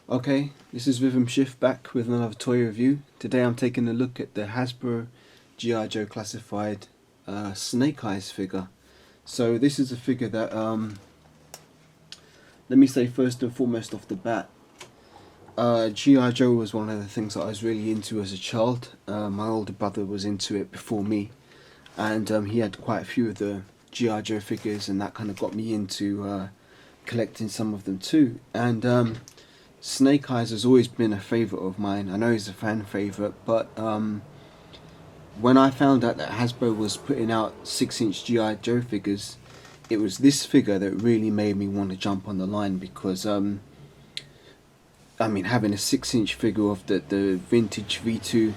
Okay, this is Rhythm Shift back with another toy review. Today I'm taking a look at the Hasbro G.I. Joe Classified Snake Eyes figure. So this is a figure that, let me say first and foremost off the bat, G.I. Joe was one of the things that I was really into as a child. My older brother was into it before me, and he had quite a few of the G.I. Joe figures, and that kind of got me into collecting some of them too. And Snake Eyes has always been a favourite of mine. I know he's a fan favourite, but when I found out that Hasbro was putting out 6-inch G.I. Joe figures, it was this figure that really made me want to jump on the line because, I mean, having a 6-inch figure of the vintage V2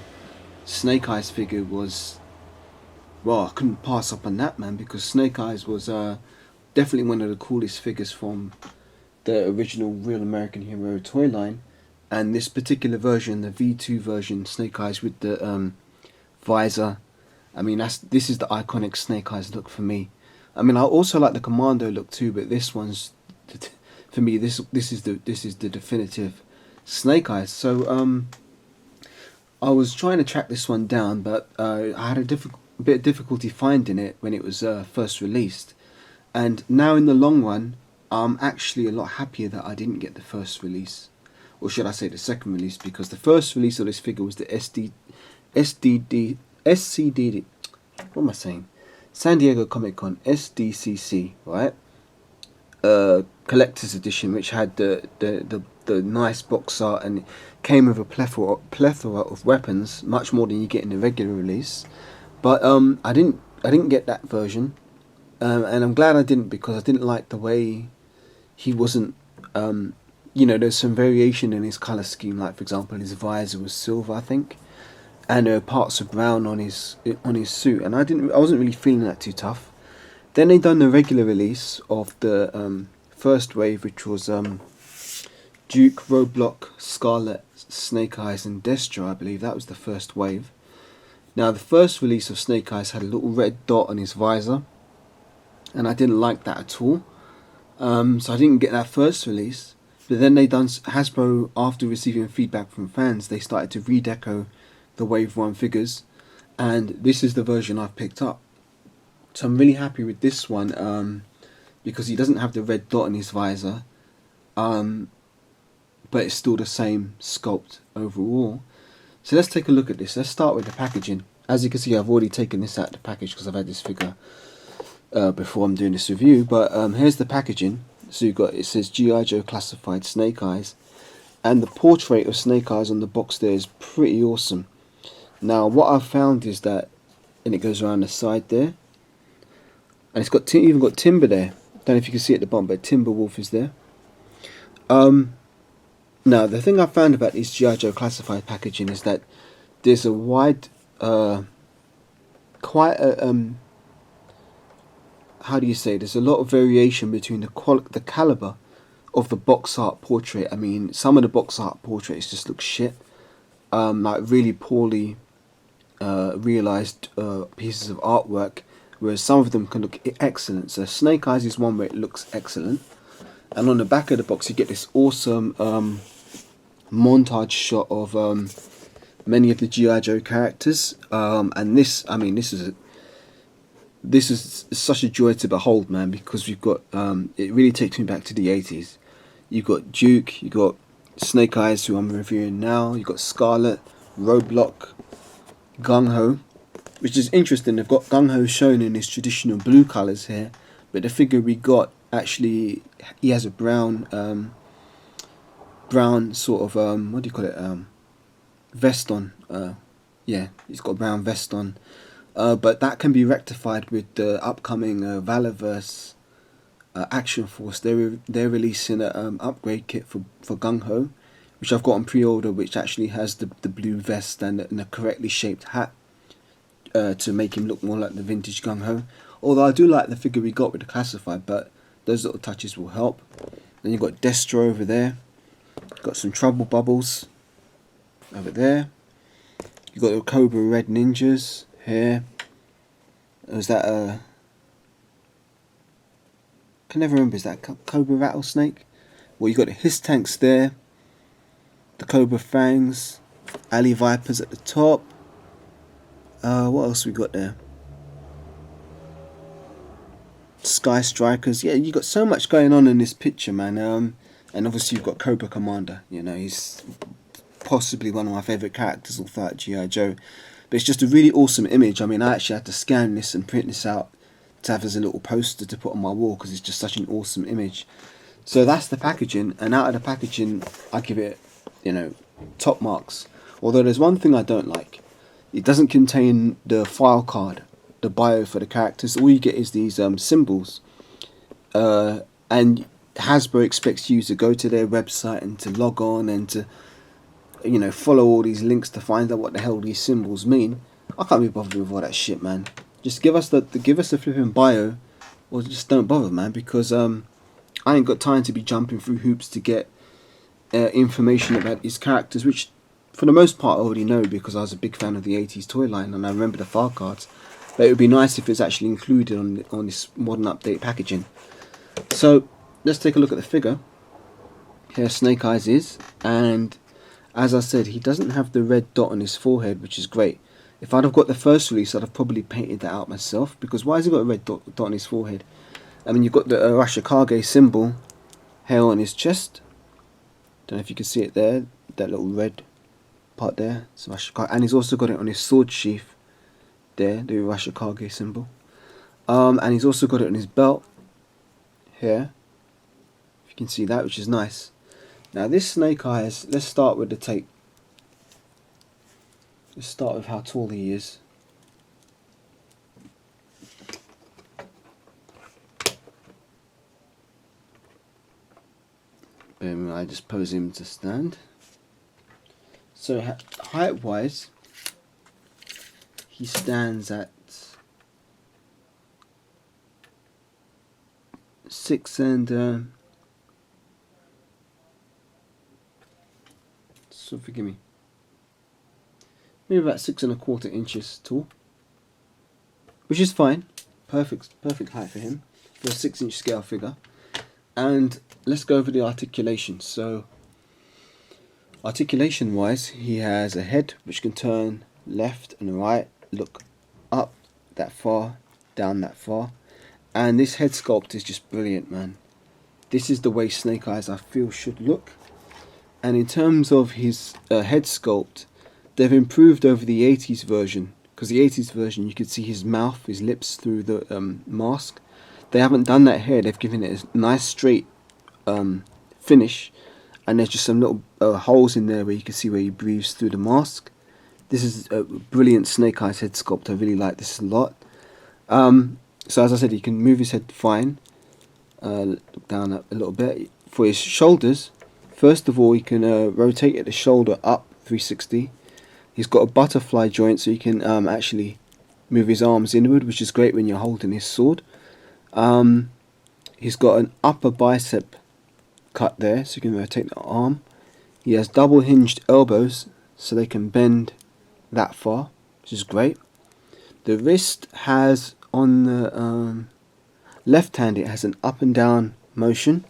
Snake Eyes figure was, well, I couldn't pass up on that, man, because Snake Eyes was definitely one of the coolest figures from the original Real American Hero toy line. And this particular version, the V2 version, Snake Eyes with the visor, I mean, this is the iconic Snake Eyes look for me. I mean, I also like the Commando look too, but this one's, for me, this is the definitive Snake Eyes. So I was trying to track this one down, but I had a bit of difficulty finding it when it was first released. And now in the long run, I'm actually a lot happier that I didn't get the first release, or should I say the second release, because the first release of this figure was the SCDD, what am I saying? San Diego Comic Con SDCC, right? Collector's edition, which had the nice box art and came with a plethora of weapons, much more than you get in the regular release. But I didn't get that version, and I'm glad I didn't, because I didn't like the way he wasn't. There's some variation in his color scheme. Like for example, his visor was silver, I think, and parts of brown on his suit, and I wasn't really feeling that too tough. Then they done the regular release of the first wave, which was Duke, Roadblock, Scarlet, Snake Eyes, and Destro. I believe that was the first wave. Now the first release of Snake Eyes had a little red dot on his visor, and I didn't like that at all. So I didn't get that first release. But then Hasbro, after receiving feedback from fans, they started to redeco the Wave 1 figures, and this is the version I've picked up. So I'm really happy with this one, because he doesn't have the red dot in his visor, but it's still the same sculpt overall. So let's take a look at this. Let's start with the packaging. As you can see, I've already taken this out of the package because I've had this figure before I'm doing this review. But here's the packaging. So it says G.I. Joe Classified Snake Eyes, and the portrait of Snake Eyes on the box there is pretty awesome. Now what I've found is that, and it goes around the side there, and it's got even got Timber there. Don't know if you can see at the bottom, but Timber Wolf is there. Now the thing I found about this G.I. Joe Classified packaging is that there's a wide, quite a how do you say? There's a lot of variation between the caliber of the box art portrait. I mean, some of the box art portraits just look shit, like really poorly realized pieces of artwork, whereas some of them can look excellent. So Snake Eyes is one where it looks excellent, and on the back of the box you get this awesome montage shot of many of the G.I. Joe characters, and this, I mean, this is such a joy to behold, man, because we've got it really takes me back to the 80s. You've got Duke, you've got Snake Eyes, who I'm reviewing now, you've got Scarlet, Roadblock, Gung Ho, which is interesting. They've got Gung Ho shown in his traditional blue colours here, but the figure we got, actually, he has a brown sort of what do you call it, vest on. Yeah, he's got a brown vest on, but that can be rectified with the upcoming Valorverse Action Force. They're releasing an upgrade kit for Gung Ho, which I've got on pre-order, which actually has the blue vest and a correctly shaped hat to make him look more like the vintage Gung Ho. Although I do like the figure we got with the Classified, but those little touches will help. Then you've got Destro over there. Got some Trouble Bubbles over there. You've got the Cobra Red Ninjas here. Was that can never remember, is that Cobra Rattlesnake? Well, you got the His Tanks there. Cobra Fangs, Alley Vipers at the top. What else we got there? Sky Strikers. Yeah, you got so much going on in this picture, man. And obviously you've got Cobra Commander. You know, he's possibly one of my favourite characters all throughout G.I. Joe. But it's just a really awesome image. I mean, I actually had to scan this and print this out to have as a little poster to put on my wall because it's just such an awesome image. So that's the packaging, and out of the packaging, I give it, you know, top marks. Although there's one thing I don't like. It doesn't contain the file card, the bio for the characters. All you get is these symbols. And Hasbro expects you to go to their website and to log on and to, you know, follow all these links to find out what the hell these symbols mean. I can't be bothered with all that shit, man. Just give us the flipping bio, or just don't bother, man, because I ain't got time to be jumping through hoops to get information about these characters, which for the most part I already know because I was a big fan of the 80s toy line and I remember the file cards. But it would be nice if it's actually included on this modern update packaging. So let's take a look at the figure. Here Snake Eyes is, and as I said, he doesn't have the red dot on his forehead, which is great. If I'd have got the first release, I'd have probably painted that out myself, because why has he got a red dot on his forehead? I mean, you've got the Arashikage symbol here on his chest. Don't know if you can see it there, that little red part there. It's Arashikage, and he's also got it on his sword sheath there, the Arashikage symbol. And he's also got it on his belt here. If you can see that, which is nice. Now this Snake Eyes, let's start with the tape. Let's start with how tall he is. I just pose him to stand. So height wise, he stands at 6 and so forgive me, maybe about 6 1/4 inches tall, which is fine. Perfect height for him for a 6-inch scale figure. And let's go over the articulation. So articulation wise, he has a head which can turn left and right, look up that far, down that far, and this head sculpt is just brilliant, man. This is the way Snake Eyes I feel should look. And in terms of his head sculpt, they've improved over the 80s version, because the 80s version you could see his mouth, his lips through the mask. They haven't done that here. They've given it a nice straight finish, and there's just some little holes in there where you can see where he breathes through the mask. This is a brilliant Snake Eyes head sculpt. I really like this a lot. So as I said, he can move his head fine. Look down a little bit. For his shoulders, first of all, he can rotate at the shoulder up 360. He's got a butterfly joint, so you can actually move his arms inward, which is great when you're holding his sword. He's got an upper bicep cut there, so you can rotate the arm. He has double hinged elbows, so they can bend that far, which is great. The wrist has, on the left hand, it has an up and down motion,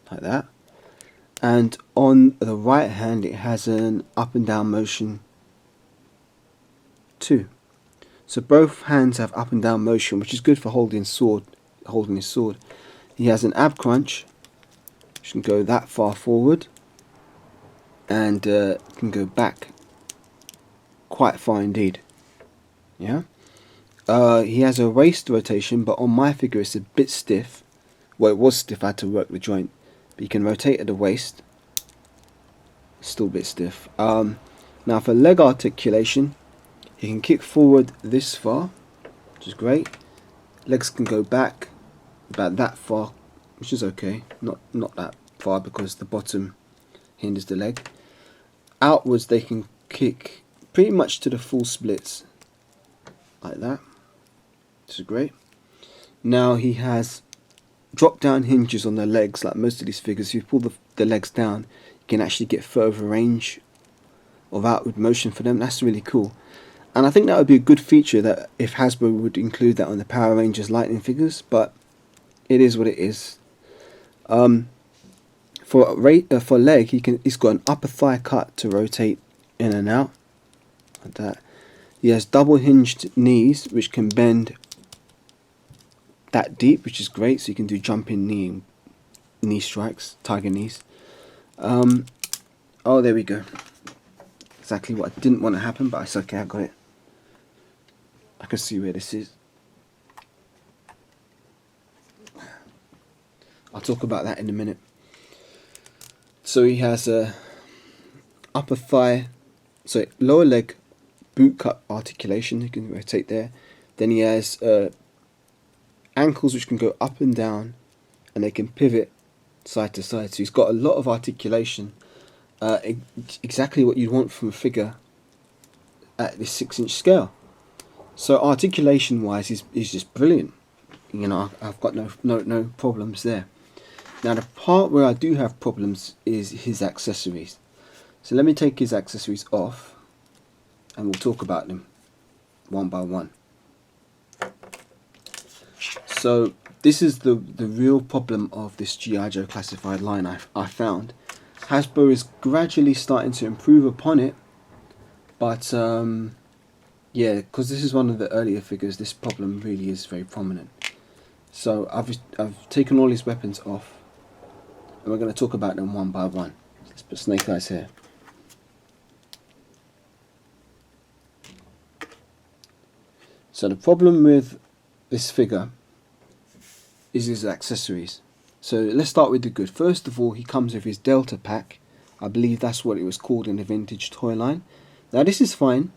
like that. And on the right hand, it has an up and down motion too. So both hands have up and down motion, which is good for holding his sword. He has an ab crunch, which can go that far forward, and can go back quite far indeed. Yeah. He has a waist rotation, but on my figure it's a bit stiff. Well, it was stiff. I had to work the joint, but you can rotate at the waist. Still a bit stiff. Now for leg articulation, he can kick forward this far, which is great. Legs can go back about that far, which is okay. Not that far, because the bottom hinders the leg. Outwards they can kick pretty much to the full splits, like that, which is great. Now he has drop down hinges on the legs, like most of these figures. If you pull the legs down, you can actually get further range of outward motion for them. That's really cool. And I think that would be a good feature, that if Hasbro would include that on the Power Rangers Lightning figures, but it is what it is. For leg, he's got an upper thigh cut to rotate in and out like that. He has double hinged knees which can bend that deep, which is great, so you can do jumping knee strikes, tiger knees. Oh, there we go. Exactly what I didn't want to happen, but it's okay, I got it. I can see where this is. I'll talk about that in a minute. So he has a upper thigh, so lower leg boot cut articulation, you can rotate there. Then he has ankles which can go up and down, and they can pivot side to side. So he's got a lot of articulation, exactly what you'd want from a figure at this 6-inch scale. So articulation wise, he's just brilliant. You know, I've got no problems there. Now the part where I do have problems is his accessories. So let me take his accessories off and we'll talk about them one by one. So this is the real problem of this G.I. Joe classified line I found. Hasbro is gradually starting to improve upon it, but yeah, because this is one of the earlier figures, this problem really is very prominent. So I've taken all his weapons off, and we're going to talk about them one by one. Let's put Snake Eyes here. So the problem with this figure is his accessories. So let's start with the good. First of all, he comes with his Delta pack. I believe that's what it was called in the vintage toy line. Now this is fine.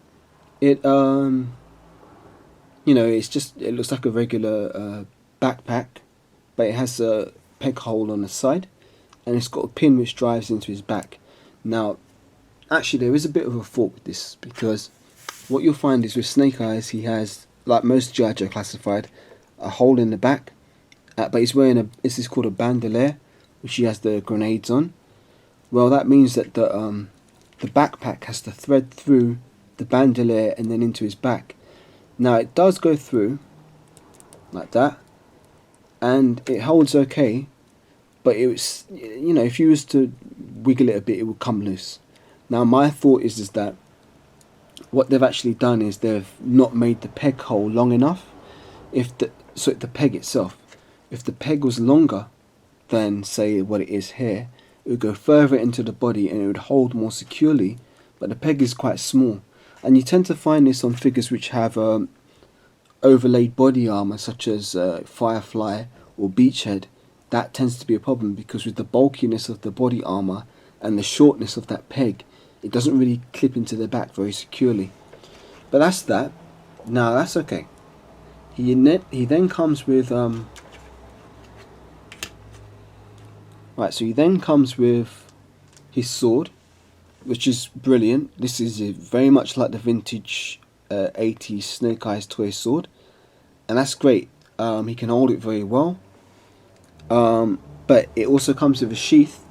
It you know, it looks like a regular backpack, but it has a peg hole on the side, and it's got a pin which drives into his back. Now actually there is a bit of a fault with this, because what you'll find is with Snake Eyes, he has, like most G.I. Joe classified, a hole in the back, but he's wearing this is called a bandolier, which he has the grenades on. Well, that means that the backpack has to thread through the bandolier and then into his back. Now it does go through like that, and it holds okay, but it's, you know, if you was to wiggle it a bit, it would come loose. Now my thought is that what they've actually done is they've not made the peg hole long enough. The peg itself, if the peg was longer than, say, what it is here, it would go further into the body and it would hold more securely, but the peg is quite small. And you tend to find this on figures which have overlaid body armor, such as Firefly or Beachhead. That tends to be a problem, because with the bulkiness of the body armor and the shortness of that peg, it doesn't really clip into the back very securely. But that's that. Now that's okay. He then comes with right. So he then comes with his sword, which is brilliant. This is very much like the vintage 80s Snake Eyes toy sword, and that's great. He can hold it very well. But it also comes with a sheath,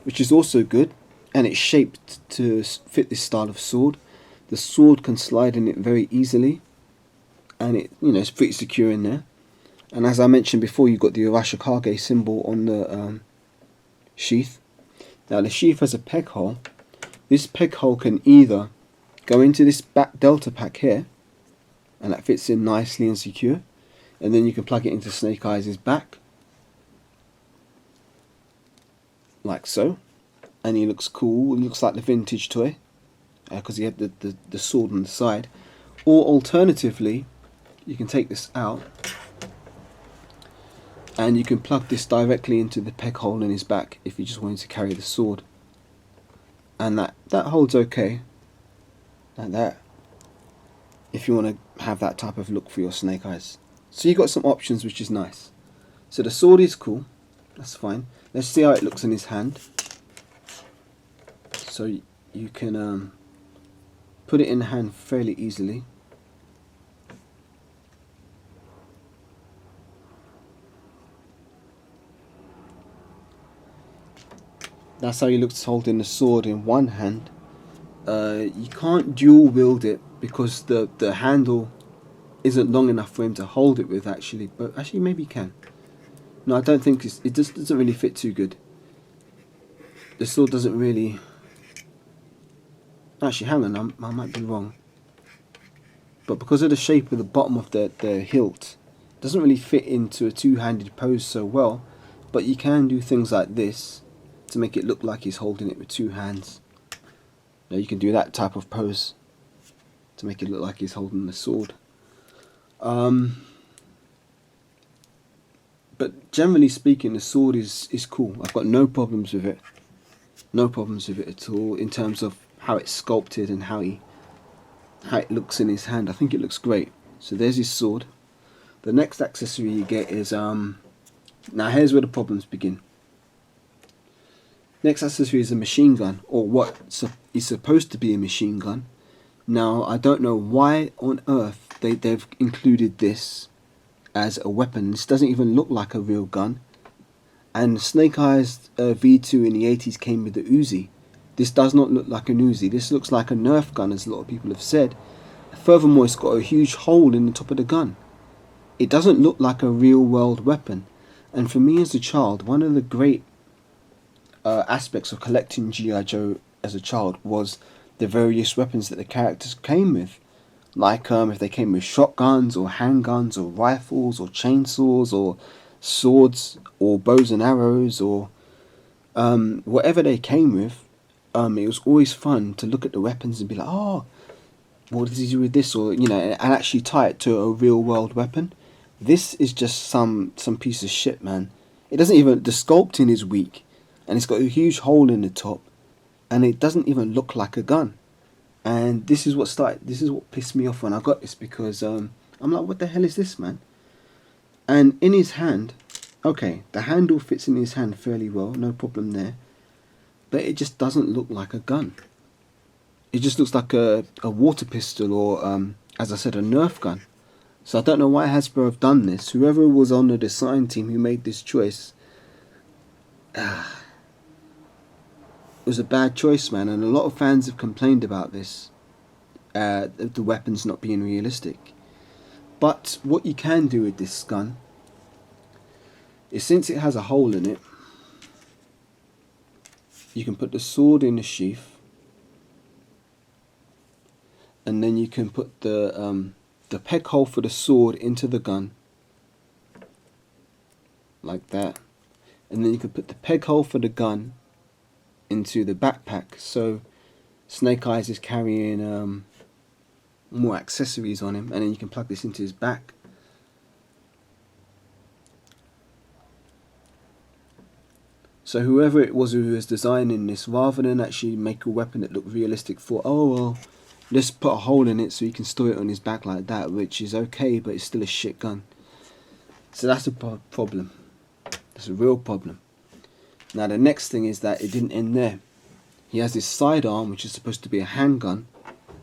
which is also good, and it's shaped to fit this style of sword. The sword can slide in it very easily, and it's pretty secure in there. And as I mentioned before, you've got the Arashikage symbol on the sheath. Now the sheath has a peg hole. This peg hole can either go into this back Delta pack here, and that fits in nicely and secure, and then you can plug it into Snake Eyes' back, like so, and he looks cool. He looks like the vintage toy, because he had the sword on the side. Or alternatively, you can take this out and you can plug this directly into the peg hole in his back if you just wanted to carry the sword, and that holds okay like that, if you want to have that type of look for your Snake Eyes. So you've got some options, which is nice. So the sword is cool, that's fine. Let's see how it looks in his hand. So you can put it in the hand fairly easily. That's how he looks holding the sword in one hand. You can't dual wield it because the handle isn't long enough for him to hold it with, actually. But actually maybe he can. No, I don't think it just doesn't really fit too good. the sword doesn't really... Actually, hang on, I might be wrong. But because of the shape of the bottom of the hilt, it doesn't really fit into a two-handed pose so well. But you can do things like this to make it look like he's holding it with two hands. Now you can do that type of pose to make it look like he's holding the sword. But generally speaking, the sword is cool. I've got no problems with it. No problems with it at all in terms of how it's sculpted and how it looks in his hand. I think it looks great. So there's his sword. The next accessory you get is now here's where the problems begin. Next accessory is a machine gun, or what is supposed to be a machine gun. Now I don't know why on earth they've included this as a weapon. This doesn't even look like a real gun. And Snake Eyes V2 in the 80s came with the Uzi. This does not look like an Uzi. This looks like a Nerf gun, as a lot of people have said. Furthermore, it's got a huge hole in the top of the gun. It doesn't look like a real world weapon. And for me as a child, one of the great aspects of collecting G.I. Joe as a child was the various weapons that the characters came with. Like if they came with shotguns or handguns or rifles or chainsaws or swords or bows and arrows or whatever they came with, it was always fun to look at the weapons and be like, oh, what does he do with this? Or, you know, and actually tie it to a real world weapon. This is just some piece of shit, man. It doesn't even, the sculpting is weak, and it's got a huge hole in the top, and it doesn't even look like a gun. And this is what pissed me off when I got this, because I'm like, what the hell is this, man? And in his hand, okay, the handle fits in his hand fairly well, no problem there, but it just doesn't look like a gun. It just looks like a water pistol or, as I said, a Nerf gun. So I don't know why Hasbro have done this. Whoever was on the design team who made this choice, it was a bad choice, man. And a lot of fans have complained about this, the weapons not being realistic. But what you can do with this gun is, since it has a hole in it, you can put the sword in the sheath, and then you can put the peg hole for the sword into the gun, like that, and then you can put the peg hole for the gun into the backpack, so Snake Eyes is carrying more accessories on him, and then you can plug this into his back. So whoever it was who was designing this, rather than actually make a weapon that looked realistic, thought, oh well, let's put a hole in it so he can store it on his back like that, which is okay, but it's still a shit gun. So that's a problem. That's a real problem. Now the next thing is that it didn't end there. He has this sidearm, which is supposed to be a handgun,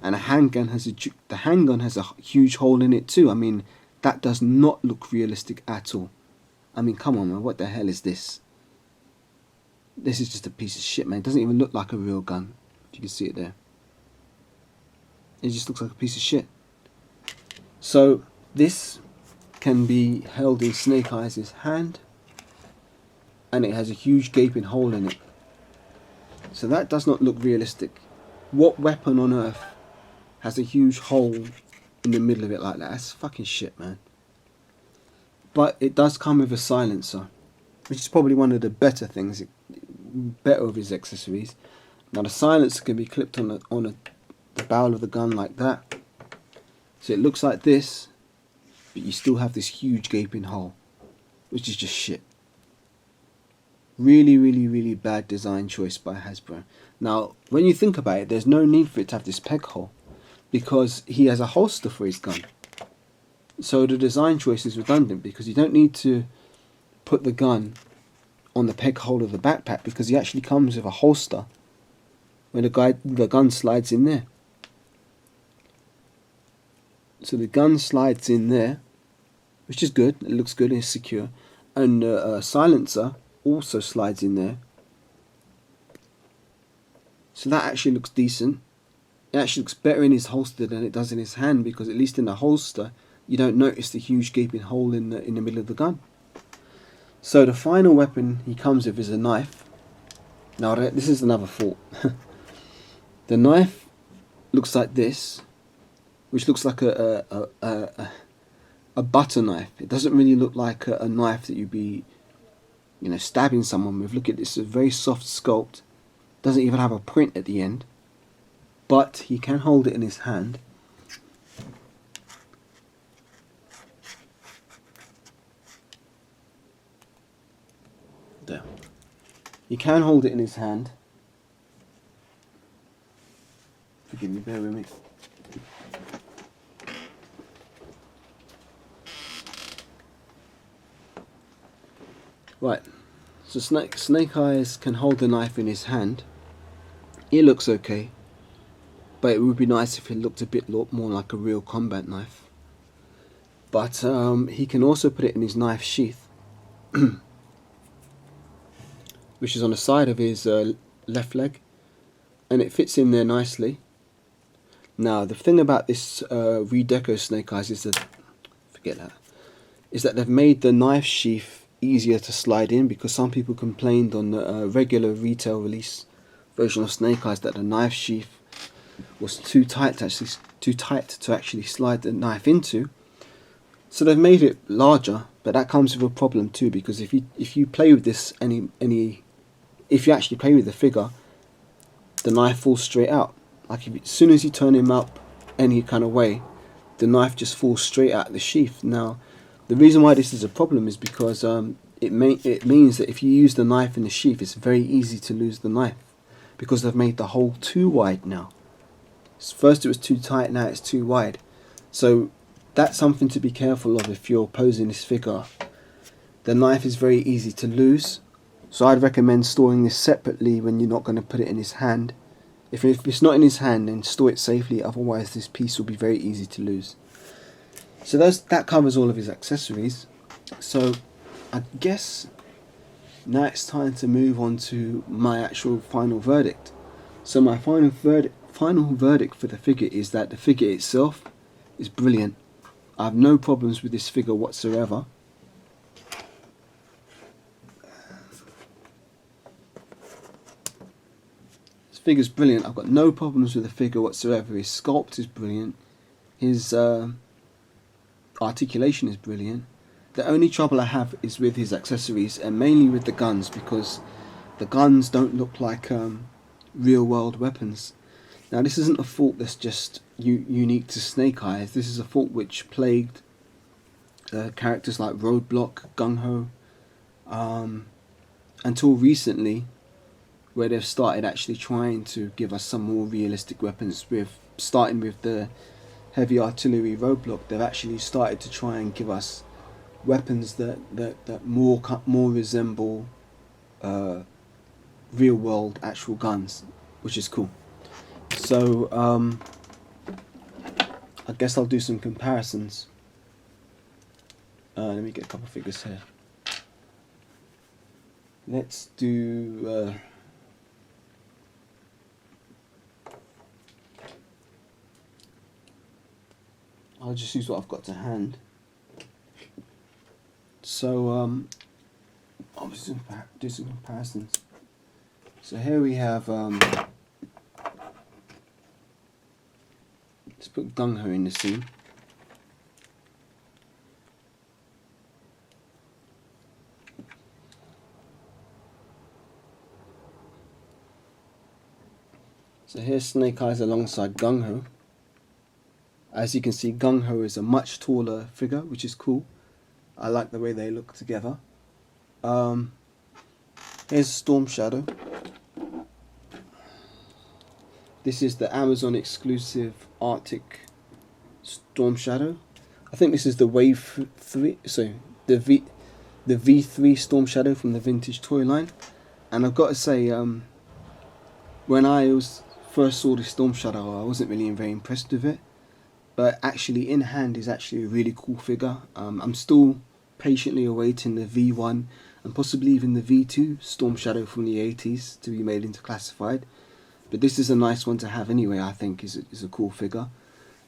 and the handgun has a huge hole in it too. I mean, that does not look realistic at all. I mean, come on, man, what the hell is this? This is just a piece of shit, man. It doesn't even look like a real gun. If you can see it there. It just looks like a piece of shit. So this can be held in Snake Eyes' hand, and it has a huge gaping hole in it. So that does not look realistic. What weapon on earth has a huge hole in the middle of it like that? That's fucking shit, man. But it does come with a silencer, which is probably one of the better things, better of his accessories. Now the silencer can be clipped on the barrel of the gun like that, so it looks like this, but you still have this huge gaping hole, which is just shit. Really, really, really bad design choice by Hasbro. Now when you think about it, there's no need for it to have this peg hole, because he has a holster for his gun. So the design choice is redundant, because you don't need to put the gun on the peg hole of the backpack, because he actually comes with a holster where the gun slides in there. So the gun slides in there, which is good. It looks good and it's secure. And the silencer also slides in there. So that actually looks decent. It actually looks better in his holster than it does in his hand, because at least in the holster you don't notice the huge gaping hole in the middle of the gun. So the final weapon he comes with is a knife, Now this is another fault. The knife looks like this, which looks like a butter knife. It doesn't really look like a knife that you'd be, stabbing someone with. Look at this, a very soft sculpt. Doesn't even have a point at the end, but he can hold it in his hand. There. He can hold it in his hand. Forgive me, bear with me. Right, so Snake Eyes can hold the knife in his hand. It looks okay, but it would be nice if it looked a bit more like a real combat knife. But he can also put it in his knife sheath, which is on the side of his left leg, and it fits in there nicely. Now the thing about this redeco Snake Eyes is that, is that they've made the knife sheath easier to slide in, because some people complained on the regular retail release version of Snake Eyes that the knife sheath was too tight to actually slide the knife into. So they've made it larger, but that comes with a problem too, because if you play with this if you actually play with the figure, the knife falls straight out. Like as soon as you turn him up any kind of way, the knife just falls straight out of the sheath. Now, the reason why this is a problem is because it means that if you use the knife in the sheath, it's very easy to lose the knife, because they've made the hole too wide now. First it was too tight, now it's too wide. So that's something to be careful of if you're posing this figure. The knife is very easy to lose, so I'd recommend storing this separately when you're not going to put it in his hand. If it's not in his hand, then store it safely, otherwise this piece will be very easy to lose. So that covers all of his accessories. So I guess now it's time to move on to my actual final verdict. So my final verdict for the figure is that the figure itself is brilliant. I have no problems with this figure whatsoever. This figure's brilliant. I've got no problems with the figure whatsoever. His sculpt is brilliant. His articulation is brilliant. The only trouble I have is with his accessories, and mainly with the guns, because the guns don't look like real world weapons. Now this isn't a fault that's just unique to Snake Eyes. This is a fault which plagued characters like Roadblock, Gung-Ho, until recently, where they've started actually trying to give us some more realistic weapons. Starting with the heavy artillery Roadblock, they've actually started to try and give us weapons that more resemble real world actual guns, which is cool. So I guess I'll do some comparisons. Let me get a couple of figures here. Let's do I'll just use what I've got to hand. So I'll do some comparisons. So here we have let's put Gung-Ho in the scene. So here's Snake Eyes alongside Gung-Ho. As you can see, Gung-Ho is a much taller figure, which is cool. I like the way they look together. Here's Storm Shadow. This is the Amazon exclusive Arctic Storm Shadow. I think this is the Wave 3, so the V3 Storm Shadow from the vintage toy line. And I've got to say, when I first saw the Storm Shadow, I wasn't really very impressed with it. But actually, in hand is actually a really cool figure. I'm still patiently awaiting the V1 and possibly even the V2 Storm Shadow from the 80s to be made into classified. But this is a nice one to have anyway. I think is a cool figure.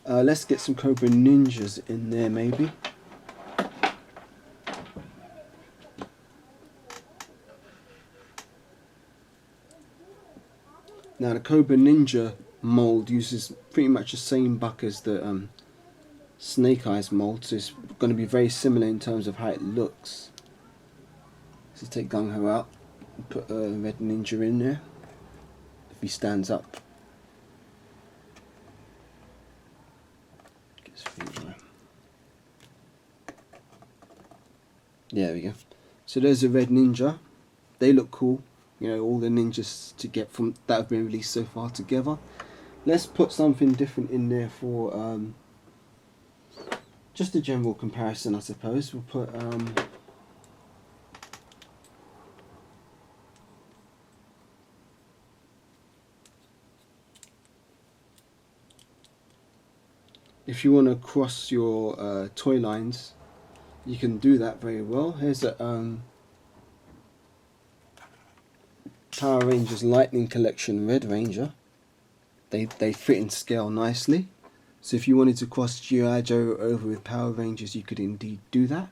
Let's get some Cobra Ninjas in there maybe. Now the Cobra Ninja mould uses pretty much the same buck as the Snake Eyes mould, so it's going to be very similar in terms of how it looks. So take Gung Ho out and put a Red Ninja in there. If he stands up. There we go. So there's a Red Ninja. They look cool. You know, all the ninjas to get from that have been released so far together. Let's put something different in there for just a general comparison, I suppose. We'll put if you want to cross your toy lines, you can do that very well. Here's a Power Rangers Lightning Collection Red Ranger. They fit in scale nicely. So if you wanted to cross G.I. Joe over with Power Rangers, you could indeed do that.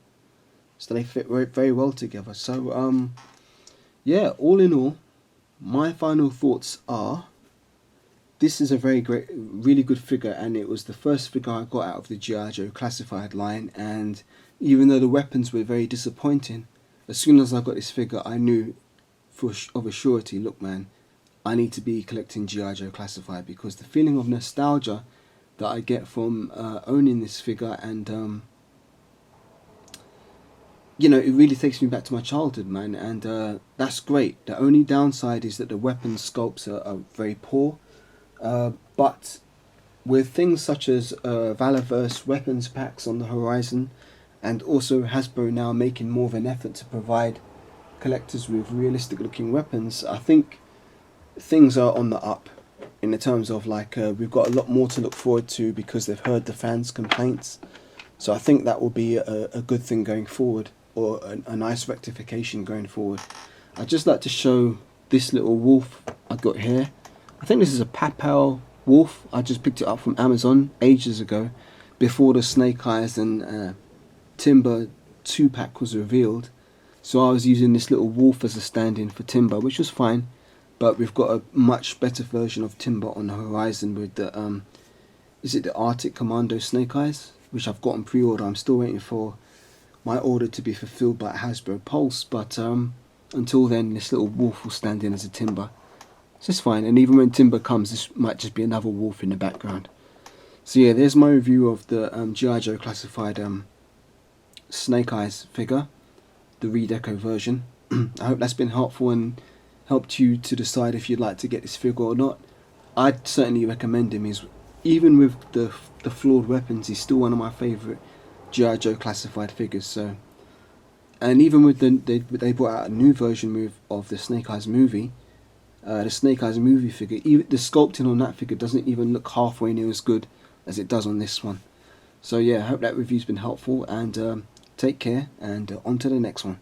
So they fit very well together. So yeah, all in all, my final thoughts are, this is a really good figure, and it was the first figure I got out of the G.I. Joe classified line, and even though the weapons were very disappointing, as soon as I got this figure I knew of a surety, look man, I need to be collecting G.I. Joe classified, because the feeling of nostalgia that I get from owning this figure, and you know, it really takes me back to my childhood, man, and that's great. The only downside is that the weapon sculpts are very poor, but with things such as Valorverse weapons packs on the horizon, and also Hasbro now making more of an effort to provide collectors with realistic looking weapons, I think things are on the up in the terms of like we've got a lot more to look forward to, because they've heard the fans' complaints. So I think that will be a good thing going forward, or a nice rectification going forward. I'd just like to show this little wolf I got here. I think this is a Papal wolf. I just picked it up from Amazon ages ago, before the Snake Eyes and Timber 2-pack was revealed. So I was using this little wolf as a stand-in for Timber, which was fine, but we've got a much better version of Timber on the horizon with the is it the Arctic Commando Snake Eyes, which I've got on pre-order. I'm still waiting for my order to be fulfilled by Hasbro Pulse, but until then this little wolf will stand in as a Timber. So it's fine, and even when Timber comes, this might just be another wolf in the background. So yeah, there's my review of the G.I. Joe classified Snake Eyes figure, the redeco version. I hope that's been helpful and helped you to decide if you'd like to get this figure or not. I'd certainly recommend him. Even with the flawed weapons, he's still one of my favourite G.I. Joe classified figures. So, and even with they brought out a new version of the Snake Eyes movie, the Snake Eyes movie figure. Even the sculpting on that figure doesn't even look halfway near as good as it does on this one. So yeah, I hope that review's been helpful, and take care, and on to the next one.